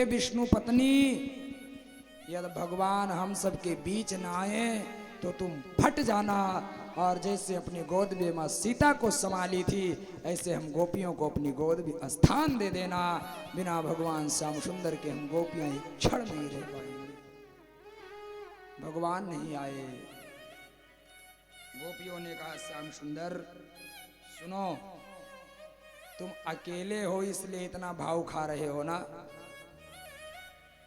विष्णु पत्नी, यदि भगवान हम सबके बीच न आए तो तुम फट जाना, और जैसे अपनी गोद में माँ सीता को संभाली थी ऐसे हम गोपियों को अपनी गोद में स्थान दे देना। बिना भगवान श्याम सुंदर के हम गोपियां एक क्षण नहीं रह पाएंगे। भगवान नहीं आए। गोपियों ने कहा श्याम सुंदर सुनो, तुम अकेले हो इसलिए इतना भाव खा रहे हो ना,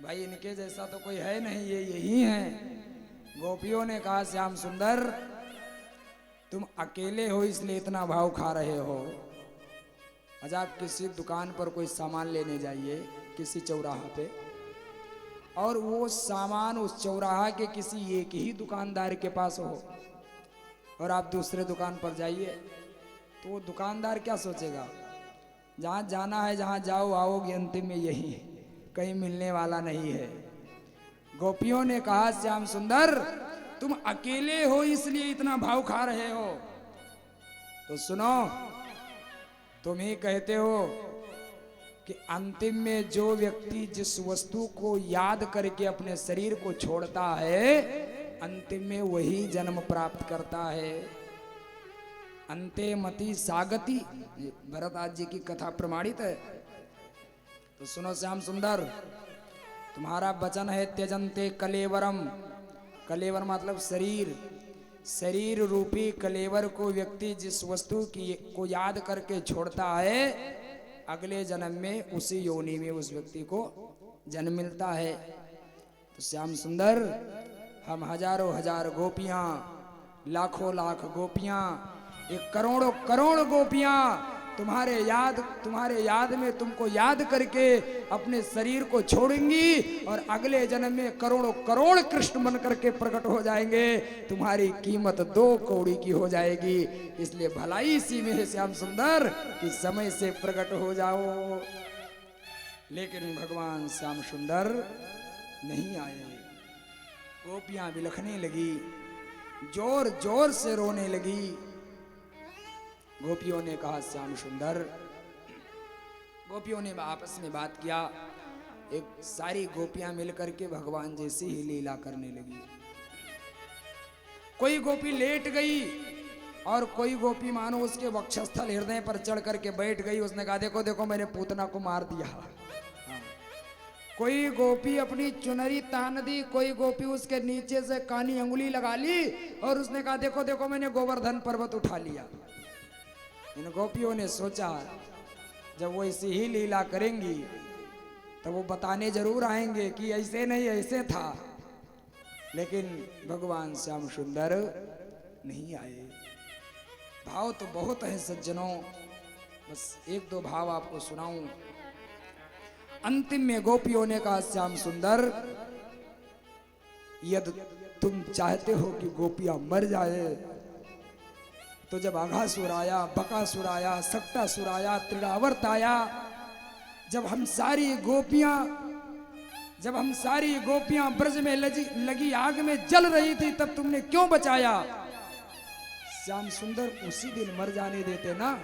भाई इनके जैसा तो कोई है नहीं, ये यही हैं। गोपियों ने कहा श्याम सुंदर तुम अकेले हो इसलिए इतना भाव खा रहे हो। आज आप किसी दुकान पर कोई सामान लेने जाइए किसी चौराहा पे, और वो सामान उस चौराहा के किसी एक ही दुकानदार के पास हो, और आप दूसरे दुकान पर जाइए तो वो दुकानदार क्या सोचेगा, जहाँ जाना है जहाँ जाओ आओगे अंतिम में यही, कहीं मिलने वाला नहीं है। गोपियों ने कहा श्याम सुंदर तुम अकेले हो इसलिए इतना भाव खा रहे हो, तो सुनो, तुम ही कहते हो कि अंतिम में जो व्यक्ति जिस वस्तु को याद करके अपने शरीर को छोड़ता है अंतिम में वही जन्म प्राप्त करता है। अंते मति सागति, भरतदास जी की कथा प्रमाणित है। तो सुनो श्याम सुंदर, तुम्हारा वचन है त्यजंते कलेवरम, कलेवर मतलब शरीर, शरीर रूपी कलेवर को व्यक्ति जिस वस्तु की को याद करके छोड़ता है अगले जन्म में उसी योनि में उस व्यक्ति को जन्म मिलता है। तो श्याम सुंदर हम हजारों हजार गोपियां, लाखों लाख गोपियां, एक करोड़ों करोड़ गोपियां तुम्हारे याद में तुमको याद करके अपने शरीर को छोड़ेंगी और अगले जन्म में करोड़ों करोड़ कृष्ण बन करके प्रकट हो जाएंगे। तुम्हारी कीमत 2 कौड़ी की हो जाएगी। इसलिए भलाई इसी में है श्याम सुंदर कि समय से प्रकट हो जाओ। लेकिन भगवान श्याम सुंदर नहीं आए। गोपियां बिलखने लगी, जोर जोर से रोने लगी। गोपियों ने कहा श्याम सुंदर, गोपियों ने आपस में बात किया, एक सारी गोपियां मिलकर के भगवान जैसी ही लीला करने लगी। कोई गोपी लेट गई और कोई गोपी मानो उसके वक्षस्थल हृदय पर चढ़ करके बैठ गई। उसने कहा देखो देखो मैंने पूतना को मार दिया। कोई गोपी अपनी चुनरी तान दी, कोई गोपी उसके नीचे से कानी अंगुली लगा ली और उसने कहा देखो देखो मैंने गोवर्धन पर्वत उठा लिया। इन गोपियों ने सोचा जब वो ऐसी ही लीला करेंगी तो वो बताने जरूर आएंगे कि ऐसे नहीं ऐसे था। लेकिन भगवान श्याम सुंदर नहीं आए। भाव तो बहुत है सज्जनों, बस 1-2 भाव आपको सुनाऊं। अंतिम में गोपियों ने कहा श्याम सुंदर यदि तुम चाहते हो कि गोपियां मर जाए तो जब अघासुर आया, बकासुर आया, सक्टासुर आया, त्रिरावर्त आया, जब हम सारी गोपियां ब्रज में लगी आग में जल रही थी तब तुमने क्यों बचाया? श्याम सुंदर उसी दिन मर जाने देते ना।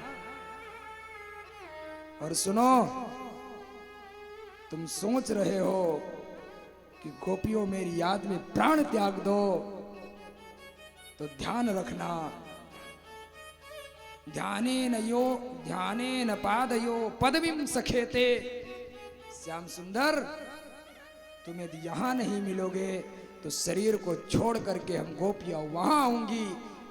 और सुनो, तुम सोच रहे हो कि गोपियों मेरी याद में प्राण त्याग दो, तो ध्यान रखना, ध्यानेन पादयो पदवीं सखेते। श्याम सुंदर तुम यदि यहां नहीं मिलोगे तो शरीर को छोड़ करके हम गोपियां वहां आऊंगी।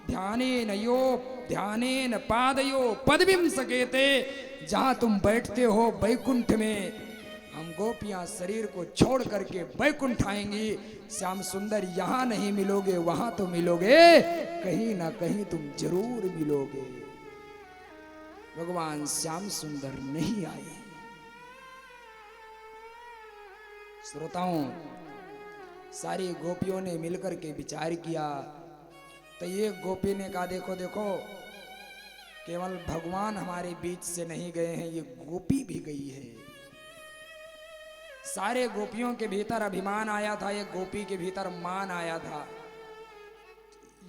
ध्यानेन पादयो पदवीं सखेते, जहां तुम बैठते हो बैकुंठ में हम गोपियां शरीर को छोड़ करके बैकुंठ आएंगी। श्याम सुंदर यहां नहीं मिलोगे वहां तो मिलोगे, कहीं ना कहीं तुम जरूर मिलोगे। भगवान श्याम सुंदर नहीं आए। श्रोताओं, सारी गोपियों ने मिलकर के विचार किया तो ये गोपी ने कहा देखो देखो, केवल भगवान हमारे बीच से नहीं गए हैं, ये गोपी भी गई है। सारे गोपियों के भीतर अभिमान आया था, ये गोपी के भीतर मान आया था।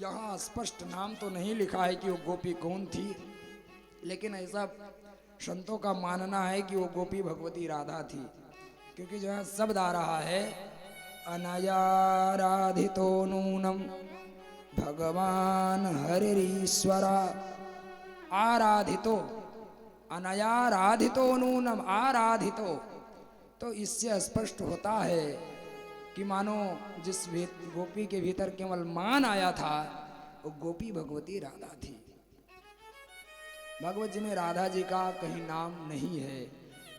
यहां स्पष्ट नाम तो नहीं लिखा है कि वो गोपी कौन थी, लेकिन ऐसा संतों का मानना है कि वो गोपी भगवती राधा थी। क्योंकि जो है शब्द आ रहा है अनयाराधितो नूनम भगवान हरिश्वरा। आराधितो, अनयाराधितो नूनम आराधितो, तो इससे स्पष्ट होता है कि मानो जिस गोपी के भीतर केवल मान आया था वो गोपी भगवती राधा थी। भगवत जी में राधा जी का कहीं नाम नहीं है।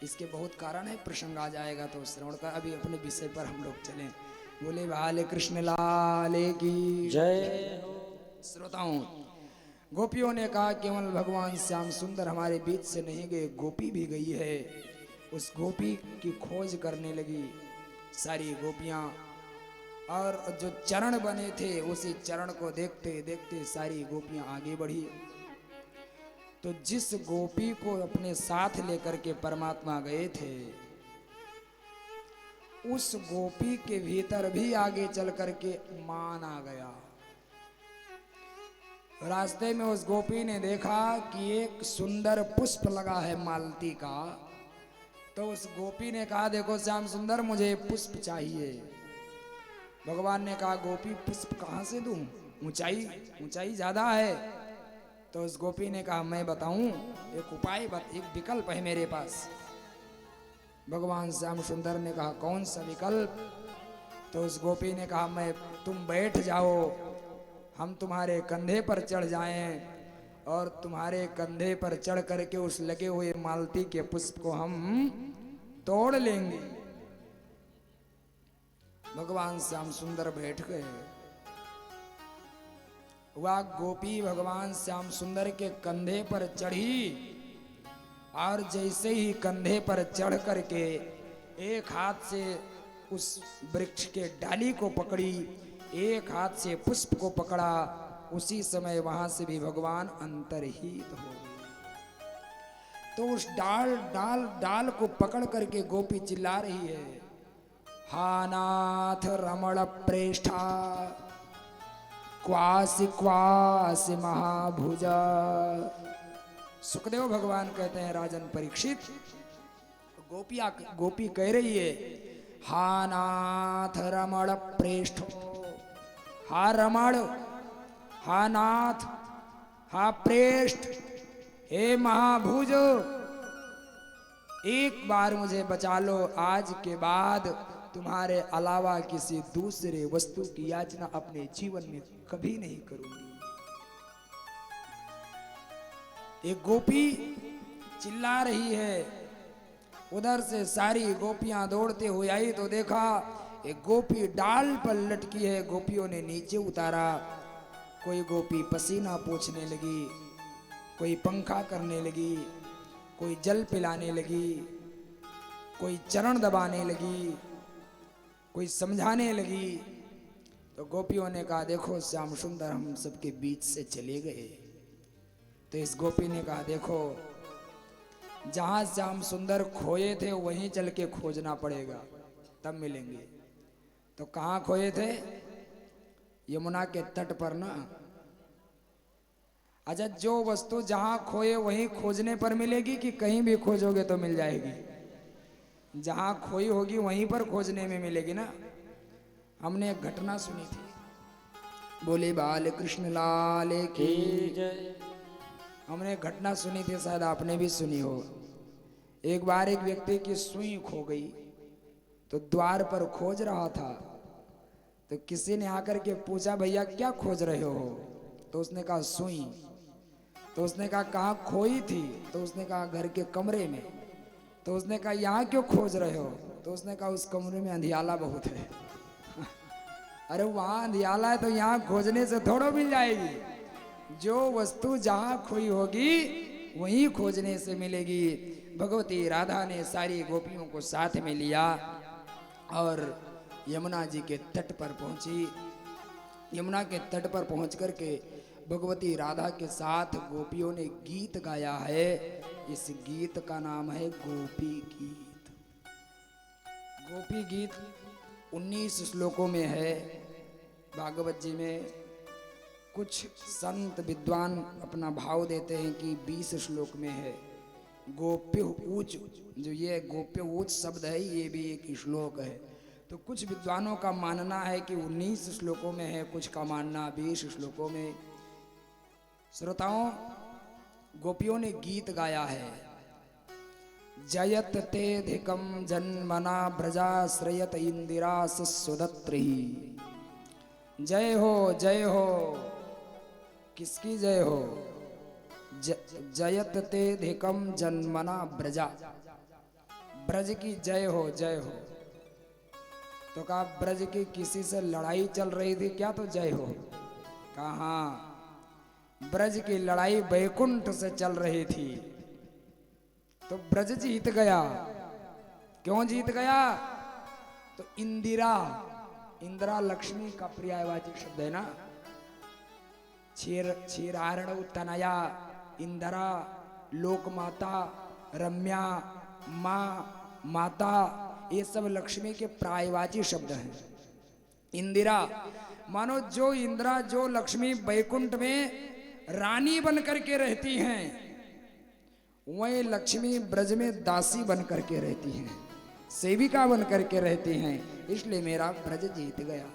इसके बहुत कारण है, प्रसंग आ जाएगा तो श्रवण का। अभी अपने विषय पर हम लोग चलें। बोले बाले कृष्ण लाल की जय हो। श्रोताओं, गोपियों ने कहा केवल भगवान श्याम सुंदर हमारे बीच से नहीं गए, गोपी भी गई है। उस गोपी की खोज करने लगी सारी गोपियां, और जो चरण बने थे उसी चरण को देखते देखते सारी गोपियां आगे बढ़ी। तो जिस गोपी को अपने साथ लेकर के परमात्मा गए थे, उस गोपी के भीतर भी आगे चल करके मान आ गया। रास्ते में उस गोपी ने देखा कि एक सुंदर पुष्प लगा है मालती का। तो उस गोपी ने कहा देखो श्याम सुंदर मुझे पुष्प चाहिए। भगवान ने कहा गोपी पुष्प कहाँ से दूं, ऊंचाई ज्यादा है। तो उस गोपी ने कहा मैं बताऊं, एक उपाय एक विकल्प है मेरे पास। भगवान श्याम सुंदर ने कहा कौन सा विकल्प? तो उस गोपी ने कहा तुम बैठ जाओ, हम तुम्हारे कंधे पर चढ़ जाएं और तुम्हारे कंधे पर चढ़ करके उस लगे हुए मालती के पुष्प को हम तोड़ लेंगे। भगवान श्याम सुंदर बैठ गए। वह गोपी भगवान श्याम सुंदर के कंधे पर चढ़ी, और जैसे ही कंधे पर चढ़ करके एक हाथ से उस वृक्ष के डाली को पकड़ी, एक हाथ से पुष्प को पकड़ा, उसी समय वहां से भी भगवान अंतर्हित हो गए। तो उस डाल को पकड़ करके गोपी चिल्ला रही है, हा नाथ रमण प्रेष्ठा क्वासि क्वासि महाभुजा। सुखदेव भगवान कहते हैं राजन परीक्षित, गोपी कह रही है हा नाथ रमण प्रेष्ठो, हा रमण, हा नाथ, हा प्रेष्ठ, हे महाभुज, एक बार मुझे बचा लो। आज के बाद तुम्हारे अलावा किसी दूसरे वस्तु की याचना अपने जीवन में कभी नहीं करूंगी। एक गोपी चिल्ला रही है। उधर से सारी गोपियां दौड़ते हुए आई तो देखा एक गोपी डाल पर लटकी है। गोपियों ने नीचे उतारा। कोई गोपी पसीना पोंछने लगी, कोई पंखा करने लगी, कोई जल पिलाने लगी, कोई चरण दबाने लगी, कोई समझाने लगी। तो गोपियों ने कहा देखो श्याम सुंदर हम सबके बीच से चले गए। तो इस गोपी ने कहा देखो जहां श्याम सुंदर खोए थे वहीं चल के खोजना पड़ेगा, तब मिलेंगे। तो कहाँ खोए थे? यमुना के तट पर ना। अच्छा, जो वस्तु जहां खोए वहीं खोजने पर मिलेगी कि कहीं भी खोजोगे तो मिल जाएगी? जहां खोई होगी वहीं पर खोजने में मिलेगी ना। हमने एक घटना सुनी थी, बोले बाल कृष्ण लाल की जय। हमने एक घटना सुनी थी, शायद आपने भी सुनी हो। एक बार एक व्यक्ति की सुई खो गई, तो द्वार पर खोज रहा था। तो किसी ने आकर के पूछा भैया क्या खोज रहे हो? तो उसने कहा सुई। तो उसने कहा कहाँ खोई थी? तो उसने कहा घर के कमरे में। तो उसने कहा यहाँ क्यों खोज रहे हो? तो उसने कहा उस कमरे में अंधियाला बहुत है। अरे वहां अंधियाला है तो यहाँ खोजने से थोड़ा मिल जाएगी। जो वस्तु जहां खोई होगी वहीं खोजने से मिलेगी। भगवती राधा ने सारी गोपियों को साथ में लिया और यमुना जी के तट पर पहुंची। यमुना के तट पर पहुंच करके भगवती राधा के साथ गोपियों ने गीत गाया है। इस गीत का नाम है गोपी गीत। गोपी गीत 19 श्लोकों में है भागवत जी में। कुछ संत विद्वान अपना भाव देते हैं कि 20 श्लोक में है। गोप्य ऊच, जो ये गोप्य ऊच शब्द है ये भी एक श्लोक है। तो कुछ विद्वानों का मानना है कि 19 श्लोकों में है, कुछ का मानना 20 श्लोकों में। श्रोताओं, गोपियों ने गीत गाया है, जयत ते धिकम जन्मना ब्रजाश्रयत इंदिरा सुदत्री। जय हो जय हो, किसकी जय हो? जयत ते धिकम जन्मना ब्रजा, ब्रज की जय हो जय हो। तो कहा ब्रज की किसी से लड़ाई चल रही थी क्या तो जय हो? कहा हाँ, ब्रज की लड़ाई बैकुंठ से चल रही थी तो ब्रज जीत गया। क्यों जीत गया? तो इंदिरा, इंदिरा लक्ष्मी का पर्यायवाची शब्द है ना। क्षीरारणौ तनया इंदिरा, लोक माता, रम्या, माँ, माता, ये सब लक्ष्मी के पर्यायवाची शब्द हैं। इंदिरा मानो जो इंदिरा, जो लक्ष्मी बैकुंठ में रानी बन करके रहती हैं, वही लक्ष्मी ब्रज में दासी बन करके रहती हैं, सेविका बन करके रहती हैं। इसलिए मेरा ब्रज जीत गया।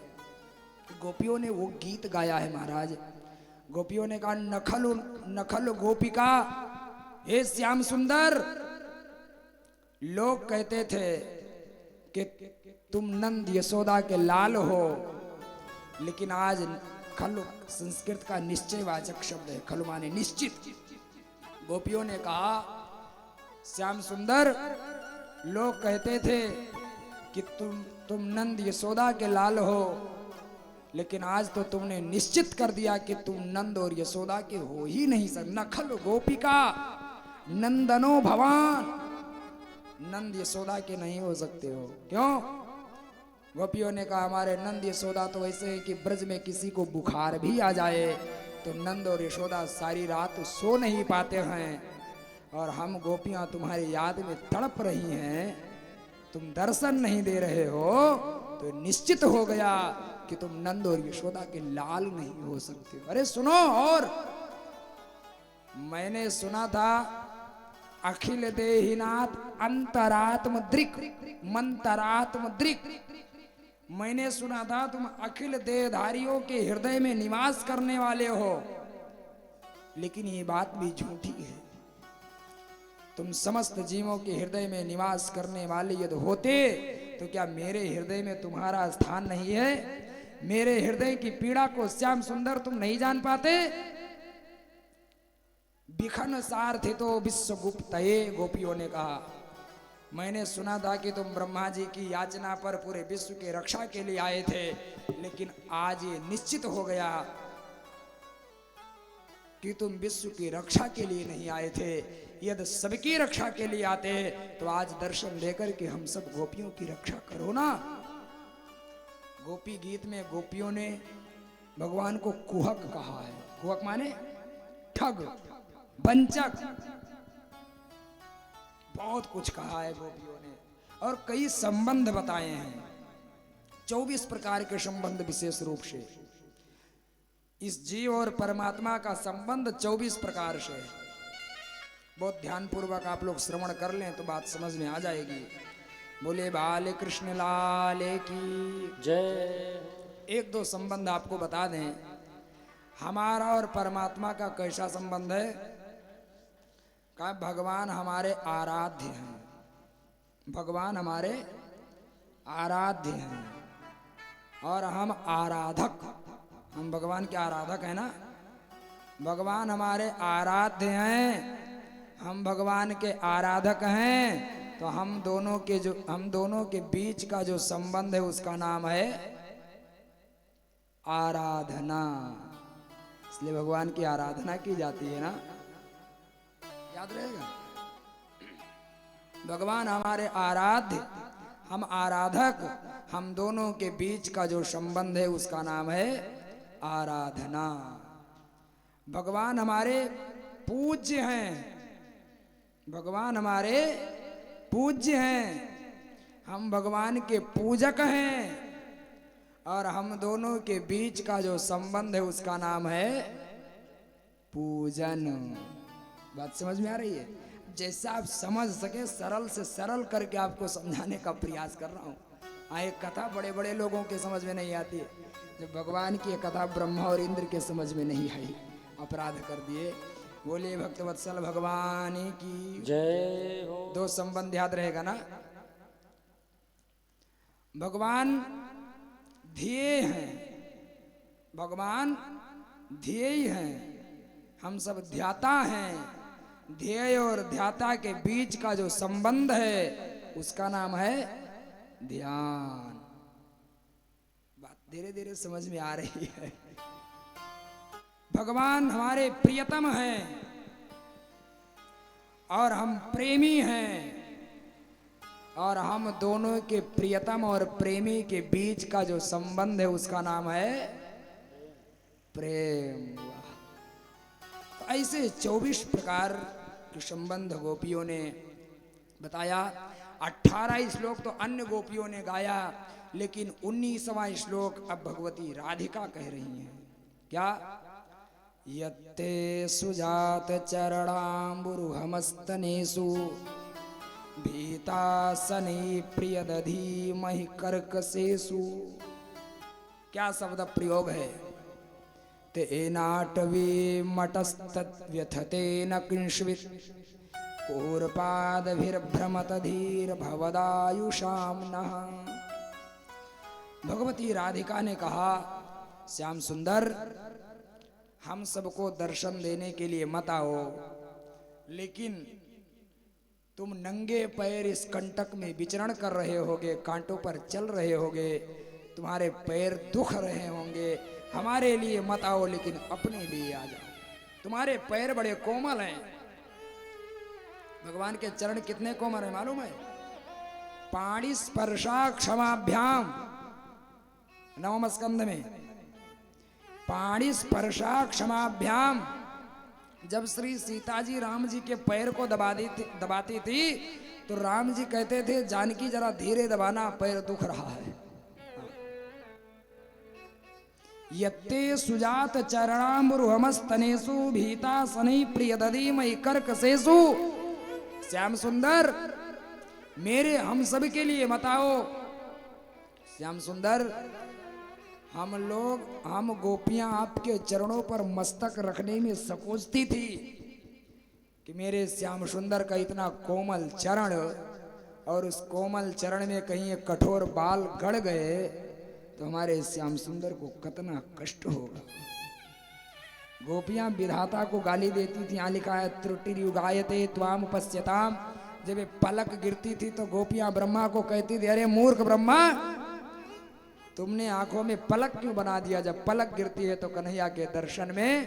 गोपियों ने वो गीत गाया है महाराज। गोपियों ने कहा नखल नखल गोपिका, हे श्याम सुंदर। लोग कहते थे कि तुम नंद यशोदा के लाल हो, लेकिन आज खल संस्कृत का निश्चयवाचक शब्द है, खल माने निश्चित। गोपियों ने कहा श्याम सुंदर, लोग कहते थे कि तुम नंद यशोदा के लाल हो, लेकिन आज तो तुमने निश्चित कर दिया कि तुम नंद और यशोदा के हो ही नहीं सकते। नखल गोपिका नंदनो भवान, नंद यशोदा के नहीं हो सकते हो। क्यों? गोपियों ने कहा हमारे नंद यशोदा तो ऐसे है कि ब्रज में किसी को बुखार भी आ जाए तो नंद और यशोदा सारी रात सो नहीं पाते हैं, और हम गोपियां तुम्हारी याद में तड़प रही हैं, तुम दर्शन नहीं दे रहे हो, तो निश्चित हो गया कि तुम नंद और यशोदा के लाल नहीं हो सकते। अरे सुनो, और मैंने सुना था अखिल देहिनाथ अंतरात्म दृक् मंतरात्म दृक्, मैंने सुना था तुम अखिल देहधारियों के हृदय में निवास करने वाले हो, लेकिन ये बात भी झूठी है। तुम समस्त जीवों के हृदय में निवास करने वाले यदि होते तो क्या मेरे हृदय में तुम्हारा स्थान नहीं है? मेरे हृदय की पीड़ा को श्याम सुंदर तुम नहीं जान पाते? बिखन सार्थितो विश्वगुप्तये, गोपियों ने कहा मैंने सुना था कि तुम ब्रह्मा जी की याचना पर पूरे विश्व के रक्षा के लिए आए थे, लेकिन आज ये निश्चित हो गया कि तुम विश्व की रक्षा के लिए नहीं आए थे। यदि सबकी रक्षा के लिए आते तो आज दर्शन देकर के हम सब गोपियों की रक्षा करो ना। गोपी गीत में गोपियों ने भगवान को कुहक कहा है। कुहक माने ठग, वंचक, बहुत कुछ कहा है गोपियों ने, और कई संबंध बताए हैं, 24 प्रकार के संबंध। विशेष रूप से इस जीव और परमात्मा का संबंध 24 प्रकार से है। बहुत ध्यान पूर्वक आप लोग श्रवण कर लें तो बात समझ में आ जाएगी। बोले बाल कृष्ण लाल की जय। एक दो संबंध आपको बता दें। हमारा और परमात्मा का कैसा संबंध है? का भगवान हमारे आराध्य हैं, भगवान हमारे आराध्य हैं, और हम आराधक, हम भगवान के आराधक हैं ना। भगवान हमारे आराध्य हैं, हम भगवान के आराधक हैं। तो हम दोनों के बीच का जो संबंध है उसका नाम है आराधना। इसलिए भगवान की आराधना की जाती है ना, याद रहेगा। भगवान हमारे आराध्य, हम आराधक, हम दोनों के बीच का जो संबंध है उसका नाम है आराधना। भगवान हमारे पूज्य हैं, भगवान हमारे पूज्य हैं, हम भगवान के पूजक हैं, और हम दोनों के बीच का जो संबंध है उसका नाम है पूजन। बात समझ में आ रही है? जैसा आप समझ सके सरल से सरल करके आपको समझाने का प्रयास कर रहा हूँ। हाँ, एक कथा बड़े बड़े लोगों के समझ में नहीं आती है। जब भगवान की कथा ब्रह्मा और इंद्र के समझ में नहीं आई, अपराध कर दिए। बोले भक्तवत्सल भगवान की जय हो। दो संबंध याद रहेगा ना। भगवान ध्येय हैं, भगवान ध्येय हैं, हम सब ध्याता हैं। ध्येय और ध्याता के बीच का जो संबंध है उसका नाम है ध्यान। बात धीरे धीरे समझ में आ रही है। भगवान हमारे प्रियतम हैं और हम प्रेमी हैं, और हम दोनों के प्रियतम और प्रेमी के बीच का जो संबंध है उसका नाम है प्रेम। तो ऐसे 24 प्रकार के संबंध गोपियों ने बताया। 18 श्लोक तो अन्य गोपियों ने गाया, लेकिन 19वां श्लोक अब भगवती राधिका कह रही हैं। क्या? यत्ते सुजात चरणाम्बुरुहमस्तनेषु भीतासने प्रियदधी महि कर्कशेषु। क्या शब्द प्रयोग है? तेनाटवी मटस्तद्व्यथतेन किंश्वित् कूर्पादभिर्भ्रमत धीर भवदायुषाम नः। भगवती राधिका ने कहा, श्याम सुंदर, हम सबको दर्शन देने के लिए मत आओ, लेकिन तुम नंगे पैर इस कंटक में विचरण कर रहे होगे, कांटों पर चल रहे होगे, तुम्हारे पैर दुख रहे होंगे, हमारे लिए मत आओ, लेकिन अपने लिए आ जाओ। तुम्हारे पैर बड़े कोमल हैं। भगवान के चरण कितने कोमल हैं मालूम है? पाणी स्पर्शा क्षमाभ्याम, 9वें स्कंद में पाणी स्पर्शा क्षमाभ्याम। जब श्री सीता जी राम जी के पैर को दबाती थी तो राम जी कहते थे, जानकी जरा धीरे दबाना, पैर दुख रहा है। यत्ते सुजात चरणाम्बुरुहमस्तनेषु भीतासने प्रियदधी मयि कर्कशेषु। श्याम सुंदर, मेरे हम सब के लिए मत आओ। श्याम सुंदर, हम गोपियां आपके चरणों पर मस्तक रखने में संकोचती थी कि मेरे श्याम सुंदर का इतना कोमल चरण, और उस कोमल चरण में कहीं एक कठोर बाल गड़ गए तो हमारे श्याम सुंदर को कितना कष्ट होगा। गोपियां विधाता को गाली देती थी। यहाँ लिखा है, त्रुटिर्युगायते त्वाम पश्यताम। जब ये पलक गिरती थी तो गोपियां ब्रह्मा को कहती थी, अरे मूर्ख ब्रह्मा, तुमने आंखों में पलक क्यों बना दिया? जब पलक गिरती है तो कन्हैया के दर्शन में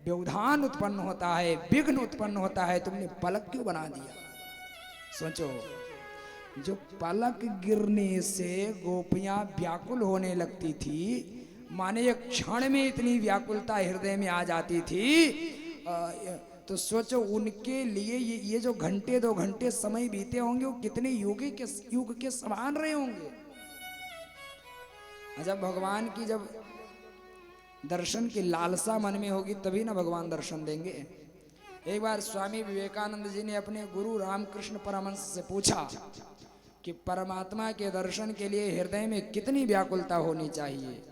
व्यवधान उत्पन्न होता है, विघ्न उत्पन्न होता है, तुमने पलक क्यों बना दिया? सोचो, जो पलक गिरने से गोपियां व्याकुल होने लगती थी, माने एक क्षण में इतनी व्याकुलता हृदय में आ जाती थी, तो सोचो उनके लिए ये जो घंटे 2 घंटे समय बीते होंगे वो कितने युग के समान रहे होंगे। जब भगवान की जब दर्शन की लालसा मन में होगी तभी ना भगवान दर्शन देंगे। एक बार स्वामी विवेकानंद जी ने अपने गुरु रामकृष्ण परमहंस से पूछा कि परमात्मा के दर्शन के लिए हृदय में कितनी व्याकुलता होनी चाहिए?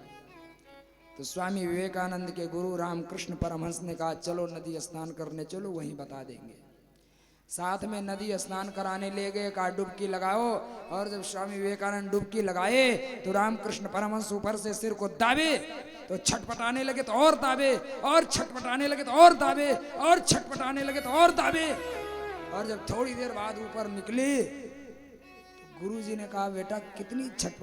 तो स्वामी विवेकानंद के गुरु रामकृष्ण परमहंस ने कहा, चलो नदी स्नान करने चलो, वहीं बता देंगे। साथ में नदी स्नान कराने ले गए, कहा डुबकी लगाओ। और जब स्वामी विवेकानंद डुबकी लगाए तो रामकृष्ण परमहंस ऊपर से सिर को दाबे तो छटपटाने लगे, तो और दाबे, और छटपटाने लगे तो और दाबे, और छटपटाने लगे तो और दाबे। और जब थोड़ी देर बाद ऊपर निकले तो गुरुजी ने कहा, बेटा कितनी छटपट